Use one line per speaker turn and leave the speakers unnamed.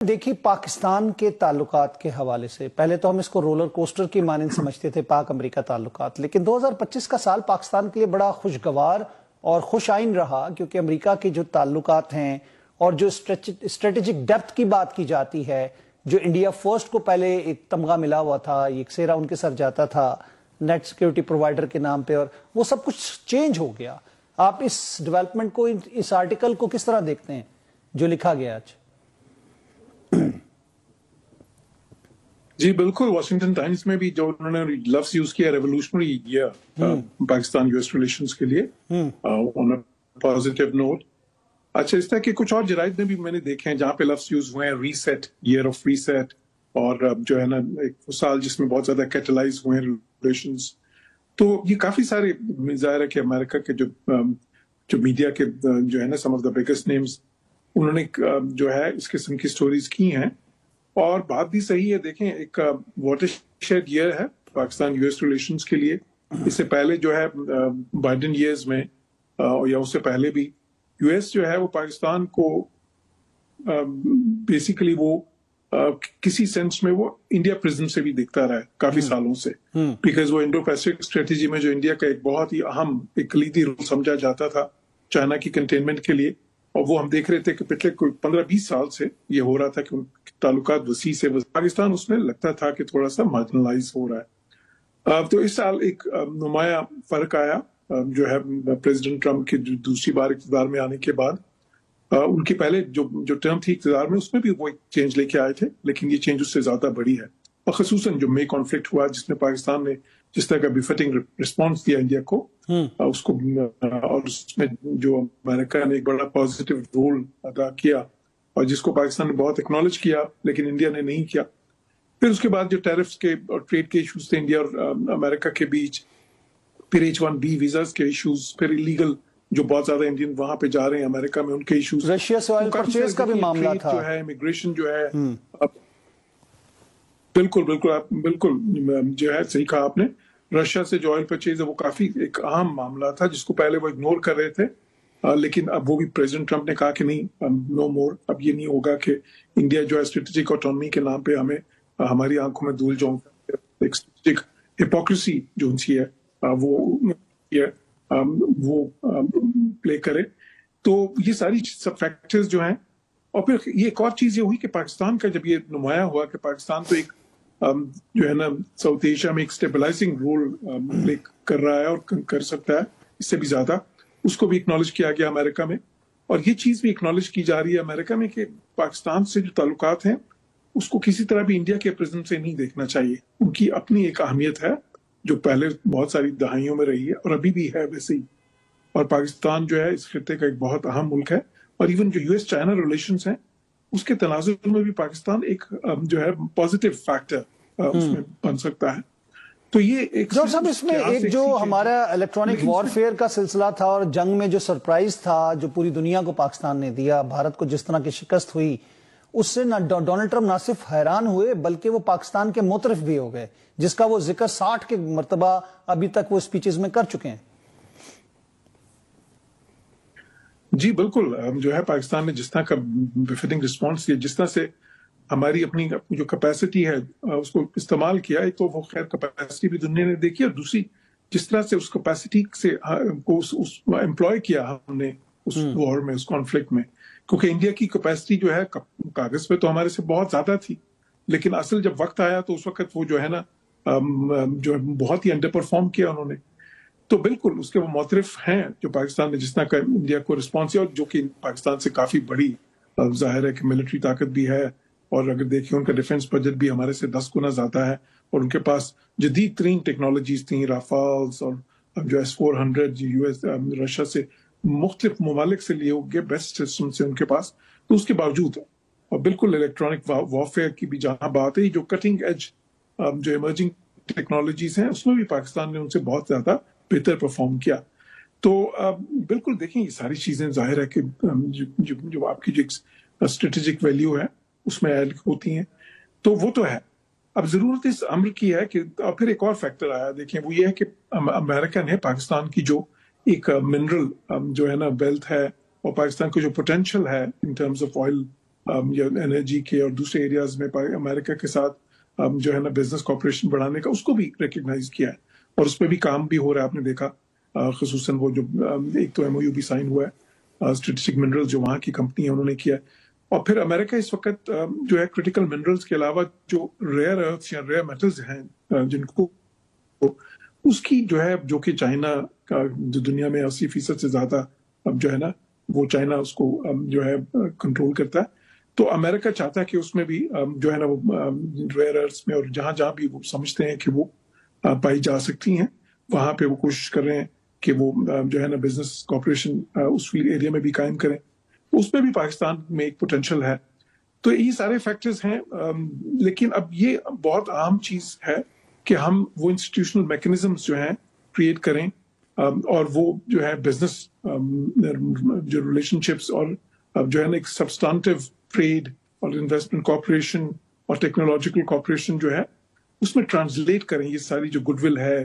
دیکھیے پاکستان کے تعلقات کے حوالے سے پہلے تو ہم اس کو رولر کوسٹر کی مانند سمجھتے تھے پاک امریکہ تعلقات، لیکن 2025 کا سال پاکستان کے لیے بڑا خوشگوار اور خوش آئین رہا، کیونکہ امریکہ کے جو تعلقات ہیں اور جو اسٹریٹجک ڈیپتھ کی بات کی جاتی ہے، جو انڈیا فرسٹ کو پہلے ایک تمغہ ملا ہوا تھا، ایک سیرا ان کے سر جاتا تھا نیٹ سیکیورٹی پرووائڈر کے نام پہ، اور وہ سب کچھ چینج ہو گیا۔ آپ اس ڈیولپمنٹ کو، اس آرٹیکل کو کس طرح دیکھتے ہیں جو لکھا گیا آج؟
جی بالکل، واشنگٹن ٹائمز میں بھی جو انہوں نے لفظ یوز کیا revolutionary year Pakistan U S relations کے لیے آن اے پازیٹیو نوٹ۔ اچھا، اس طرح کے کچھ اور جرائد میں بھی میں نے دیکھے ہیں جہاں پہ لفظ یوز ہوئے ہیں ریسیٹ، ایئر آف ریسیٹ، اور جو ہے نا ایک سال جس میں بہت زیادہ کیٹلائز ہوئے ہیں ریلیشنز۔ تو یہ کافی سارے ظاہر ہے کہ امریکہ کے جو میڈیا کے جو ہے نا سم آف دا بگیسٹ نیمز، انہوں نے جو ہے اس قسم کی سٹوریز کی ہیں، اور بات بھی صحیح ہے۔ دیکھیں، ایک واٹر شیڈ ایئر ہے پاکستان یو ایس ریلیشنز کے لیے۔ اس سے پہلے جو ہے بائیڈن ایئرز میں یا اس سے پہلے بھی یو ایس جو ہے وہ پاکستان کو بیسیکلی وہ کسی سینس میں وہ انڈیا پریزم سے بھی دیکھتا رہا ہے کافی سالوں سے، بیکاز وہ انڈو پیسفک اسٹریٹجی میں جو انڈیا کا ایک بہت ہی اہم ایک کلیدی رول سمجھا جاتا تھا چائنا کی کنٹینمنٹ کے لیے، اور وہ ہم دیکھ رہے تھے کہ پچھلے 15-20 سال سے یہ ہو رہا تھا کہ ان کے تعلقات وسیع سے پاکستان اس میں لگتا تھا کہ تھوڑا سا مارجنلائز ہو رہا ہے۔ تو اس سال ایک نمایاں فرق آیا جو ہے پریزیڈنٹ ٹرمپ کے دوسری بار اقتدار میں آنے کے بعد۔ ان کی پہلے جو ٹرم تھی اقتدار میں، اس میں بھی وہ ایک چینج لے کے آئے تھے، لیکن یہ چینج اس سے زیادہ بڑی ہے، اور خصوصاً جو مئی کانفلکٹ ہوا جس میں پاکستان نے جس طرح کا بیفٹنگ رسپانس دیا انڈیا کو، اس کو، اور اس میں جو امریکہ نے ایک بڑا پازیٹیو رول ادا کیا اور جس کو پاکستان نے بہت ایکنالج کیا لیکن انڈیا نے نہیں کیا۔ پھر اس کے بعد جو ٹیرفز کے اور ٹریڈ کے ایشوز تھے انڈیا اور امریکہ کے بیچ، پھر H1B ویزاز کے ایشوز، پھر ایلیگل جو بہت زیادہ انڈین وہاں پہ جا رہے ہیں امریکہ میں ان کے ایشوز،
رشیا سے آئل پرچیز کا بھی معاملہ تھا،
جو ہے امیگریشن جو ہے، بالکل آپ بالکل جو ہے صحیح کہا آپ نے، رشیا سے جو آئل پرچیز ہے وہ کافی ایک اہم معاملہ تھا جس کو پہلے وہ اگنور کر رہے تھے، لیکن اب وہ بھی پریزیڈنٹ ٹرمپ نے کہا کہ نہیں، نو مور، اب یہ نہیں ہوگا کہ انڈیا جو ہے اسٹریٹجک آٹونمی کے نام پہ ہمیں ہماری آنکھوں میں دھول جاؤں، ایک اسٹریٹجک ہپوکریسی جو ان کی ہے وہ پلے کرے۔ تو یہ ساری سب فیکٹرز جو ہیں، اور پھر یہ ایک اور چیز یہ ہوئی کہ پاکستان کا جب یہ نمایاں ہوا کہ پاکستان تو ایک جو ہے نا ساؤتھ ایشیا میں ایک اسٹیبلائزنگ رول پلے کر رہا ہے اور کر سکتا ہے اس سے بھی زیادہ، اس کو بھی اکنالج کیا گیا امریکہ میں، اور یہ چیز بھی اکنالج کی جا رہی ہے امریکہ میں کہ پاکستان سے جو تعلقات ہیں اس کو کسی طرح بھی انڈیا کے پرزم سے نہیں دیکھنا چاہیے۔ ان کی اپنی ایک اہمیت ہے جو پہلے بہت ساری دہائیوں میں رہی ہے اور ابھی بھی ہے ویسے ہی، اور پاکستان جو ہے اس خطے کا ایک بہت اہم ملک ہے، اور ایون جو یو ایس چائنا ریلیشنز ہیں اس کے تناظر میں بھی پاکستان ایک جو ہے پازیٹیو فیکٹر اس میں بن سکتا ہے۔ تو یہ ایک
صاحب اس میں ایک جو ہمارا الیکٹرانک وارفیئر کا سلسلہ تھا اور جنگ میں جو سرپرائز تھا جو پوری دنیا کو پاکستان نے دیا، بھارت کو جس طرح کی شکست ہوئی، اس سے ڈونلڈ ٹرمپ نہ صرف حیران ہوئے بلکہ وہ پاکستان کے مترف بھی ہو گئے، جس کا وہ ذکر 60 کے مرتبہ ابھی تک وہ سپیچز میں کر چکے ہیں۔
جی بالکل، جو ہے پاکستان نے جس طرح کا بفٹنگ رسپانس دیا، جس طرح سے ہماری اپنی جو کیپیسٹی ہے اس کو استعمال کیا، ایک تو وہ خیر کیپیسٹی بھی دنیا نے دیکھی، اور دوسری جس طرح سے اس کیپیسٹی سے کو امپلوائے کیا ہم نے اس وار میں، اس کانفلکٹ میں، کیونکہ انڈیا کی کیپیسٹی جو ہے کاغذ پہ تو ہمارے سے بہت زیادہ تھی، لیکن اصل جب وقت آیا تو اس وقت وہ جو ہے نا جو بہت ہی انڈر پرفارم کیا انہوں نے۔ تو بالکل اس کے وہ معترف ہیں جو پاکستان نے جس طرح کا انڈیا کو رسپانس دیا، اور جو کہ پاکستان سے کافی بڑی ظاہر ہے کہ ملٹری طاقت بھی ہے، اور اگر دیکھیں ان کا ڈیفنس بجٹ بھی ہمارے سے 10 گنا زیادہ ہے، اور ان کے پاس جدید ترین ٹیکنالوجیز تھیں، رافالز اور جو S-400 یو ایس رشیا سے مختلف ممالک سے لیے گئے بیسٹ سسٹم سے ان کے پاس، تو اس کے باوجود اور بالکل الیکٹرانک وارفیئر کی بھی جہاں بات ہے، جو کٹنگ ایج جو ایمرجنگ ٹیکنالوجیز ہیں اس میں بھی پاکستان نے ان سے بہت زیادہ بہتر پرفارم کیا۔ تو بالکل دیکھیں یہ ساری چیزیں ظاہر ہے کہ جو آپ کی جو اسٹریٹجک ویلیو ہے اس میں ایڈ ہوتی ہیں، تو وہ تو ہے۔ اب ضرورت اس امر کی ہے کہ پھر ایک اور فیکٹر آیا، دیکھیں وہ یہ ہے کہ امریکہ نے پاکستان کی جو ایک منرل جو ہے نا ویلتھ ہے، اور پاکستان کو جو پوٹینشیل ہے ان ٹرمز آف آئل یا انرجی کے اور دوسرے ایریاز میں امریکہ کے ساتھ جو ہے نا بزنس کوپریشن بڑھانے کا، اس کو بھی ریکگنائز کیا ہے اور اس پہ بھی کام بھی ہو رہا ہے. آپ نے دیکھا خصوصاً وہ جو ایک تو MOU بھی سائن ہوا ہے اسٹریٹجک منرل جو وہاں کی کمپنی ہے انہوں نے کیا ہے. اور پھر امریکہ اس وقت جو ہے کرٹیکل منرلز کے علاوہ جو ریئر ارتھس یا ریئر میٹلز ہیں جن کو اس کی جو ہے جو کہ چائنا کا جو دنیا میں 80% سے زیادہ اب جو ہے نا وہ چائنا اس کو جو ہے کنٹرول کرتا ہے. تو امریکہ چاہتا ہے کہ اس میں بھی جو ہے نا وہ ریئر ارتھس میں اور جہاں جہاں بھی وہ سمجھتے ہیں کہ وہ پائی جا سکتی ہیں وہاں پہ وہ کوشش کر رہے ہیں کہ وہ جو ہے نا بزنس کوپریشن اس فیلڈ ایریا میں بھی قائم کریں. اس میں بھی پاکستان میں ایک پوٹینشل ہے. تو یہ سارے فیکٹرز ہیں، لیکن اب یہ بہت اہم چیز ہے کہ ہم وہ انسٹیٹیوشنل میکنزمز جو ہیں کریٹ کریں اور وہ جو ہے بزنس جو ریلیشن شپس اور جو ہے نا ایک سبسٹانٹیو ٹریڈ اور انویسٹمنٹ کوپریشن اور ٹیکنالوجیکل کوپریشن جو ہے اس میں ٹرانسلیٹ کریں یہ ساری جو گڈ ول ہے